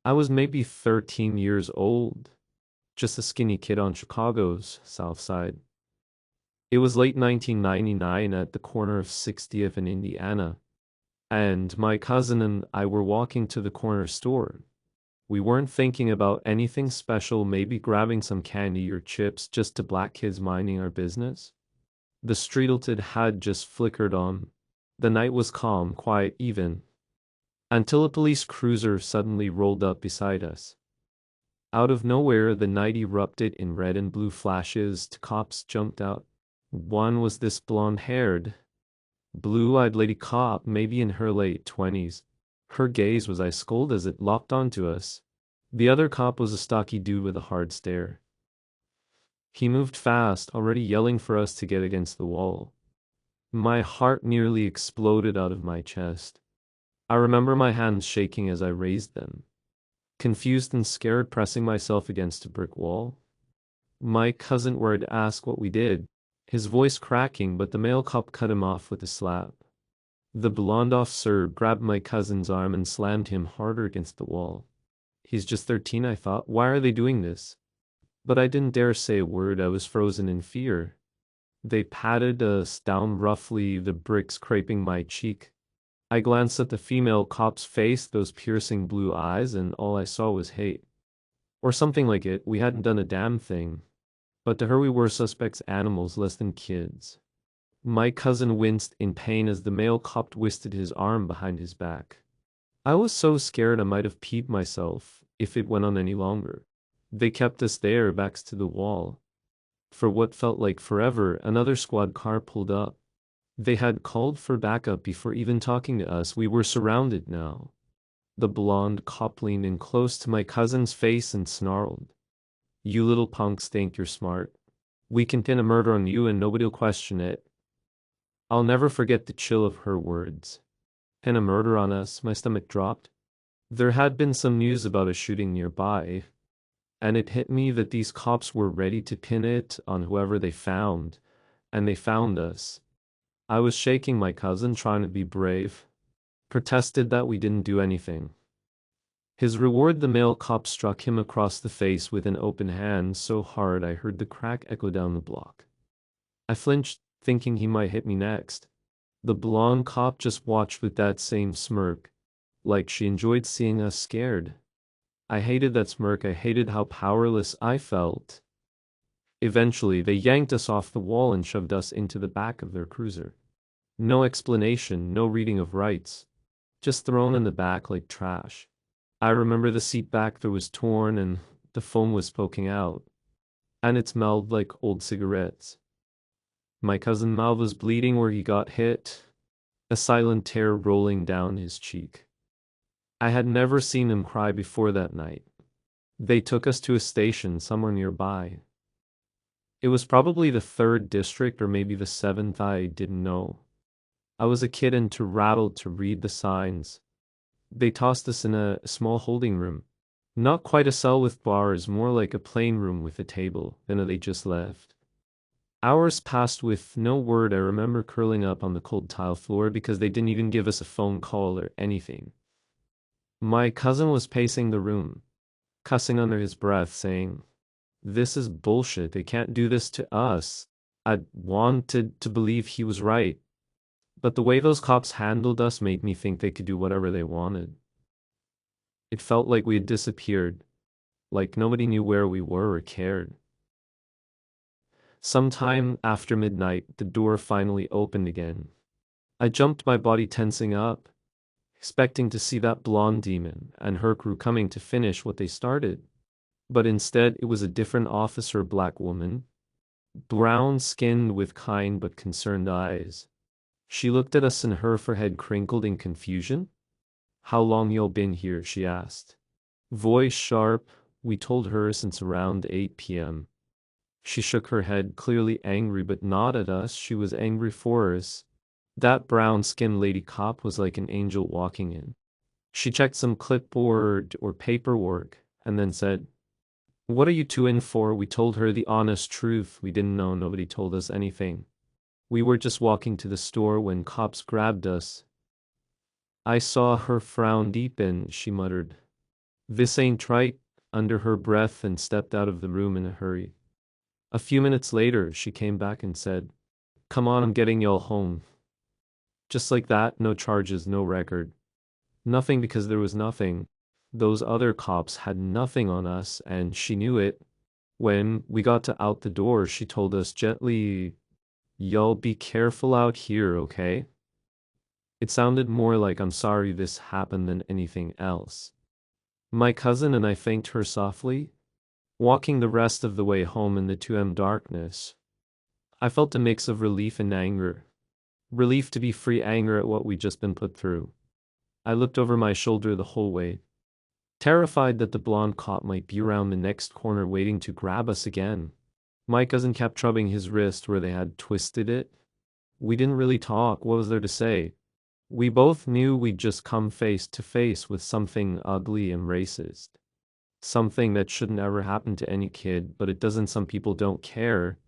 I was maybe 13 years old, just a skinny kid on Chicago's South Side. It was late 1999 at the corner of 60th and Indiana, and my cousin and I were walking to the corner store. We weren't thinking about anything special, maybe grabbing some candy or chips, just two black kids minding our business. The streetlight had just flickered on. The night was calm, quiet even, until a police cruiser suddenly rolled up beside us. Out of nowhere, the night erupted in red and blue flashes. Two cops jumped out. One was this blonde-haired, blue-eyed lady cop, maybe in her late 20s. Her gaze was ice cold as it locked onto us. The other cop was a stocky dude with a hard stare. He moved fast, already yelling for us to get against the wall. My heart nearly exploded out of my chest. I remember my hands shaking as I raised them, confused and scared, pressing myself against a brick wall. My cousin would ask what we did, his voice cracking, but the male cop cut him off with a slap. The blonde officer grabbed my cousin's arm and slammed him harder against the wall. He's just 13, I thought. Why are they doing this? But I didn't dare say a word. I was frozen in fear. They patted us down roughly, the brick scraping my cheek. I glanced at the female cop's face, those piercing blue eyes, and all I saw was hate. Or something like it. We hadn't done a damn thing. But to her we were suspects, animals, less than kids. My cousin winced in pain as the male cop twisted his arm behind his back. I was so scared I might have peed myself if it went on any longer. They kept us there, backs to the wall. For what felt like forever, another squad car pulled up. They had called for backup before even talking to us. We were surrounded now. The blonde cop leaned in close to my cousin's face and snarled, "You little punks think you're smart. We can pin a murder on you and nobody'll question it." I'll never forget the chill of her words. Pin a murder on us, my stomach dropped. There had been some news about a shooting nearby, and it hit me that these cops were ready to pin it on whoever they found, and they found us. I was shaking my cousin, trying to be brave, protested that we didn't do anything. His reward, the male cop struck him across the face with an open hand so hard I heard the crack echo down the block. I flinched, thinking he might hit me next. The blonde cop just watched with that same smirk, like she enjoyed seeing us scared. I hated that smirk. I hated how powerless I felt. Eventually, they yanked us off the wall and shoved us into the back of their cruiser. No explanation, no reading of rights. Just thrown in the back like trash. I remember the seat back there was torn and the foam was poking out. And it smelled like old cigarettes. My cousin's mouth was bleeding where he got hit, a silent tear rolling down his cheek. I had never seen him cry before that night. They took us to a station somewhere nearby. It was probably the 3rd district or maybe the 7th, I didn't know. I was a kid and too rattled to read the signs. They tossed us in a small holding room. Not quite a cell with bars, more like a plain room with a table. Then they just left. Hours passed with no word. I remember curling up on the cold tile floor because they didn't even give us a phone call or anything. My cousin was pacing the room, cussing under his breath, saying, "This is bullshit. They can't do this to us." I wanted to believe he was right, but the way those cops handled us made me think they could do whatever they wanted. It felt like we had disappeared, like nobody knew where we were or cared. Sometime after midnight, the door finally opened again. I jumped, my body tensing up, expecting to see that blonde demon and her crew coming to finish what they started. But instead, it was a different officer, black woman, brown-skinned with kind but concerned eyes. She looked at us and her forehead crinkled in confusion. "How long y'all been here?" she asked. Voice sharp, we told her since around 8 p.m. She shook her head, clearly angry, but not at us. She was angry for us. That brown-skinned lady cop was like an angel walking in. She checked some clipboard or paperwork and then said, "What are you two in for?" We told her the honest truth. We didn't know. Nobody told us anything. We were just walking to the store when cops grabbed us. I saw her frown deepen. She muttered, "This ain't right," under her breath, and stepped out of the room in a hurry. A few minutes later, she came back and said, "Come on, I'm getting y'all home." Just like that, no charges, no record. Nothing, because there was nothing. Those other cops had nothing on us, and she knew it. When we got to out the door, she told us gently, "Y'all be careful out here, okay?" It sounded more like "I'm sorry this happened" than anything else. My cousin and I thanked her softly, walking the rest of the way home in the 2M darkness. I felt a mix of relief and anger. Relief to be free, anger at what we'd just been put through. I looked over my shoulder the whole way, terrified that the blonde cop might be around the next corner waiting to grab us again. My cousin kept rubbing his wrist where they had twisted it. We didn't really talk. What was there to say? We both knew we'd just come face to face with something ugly and racist. Something that shouldn't ever happen to any kid, but it doesn't. Some people don't care.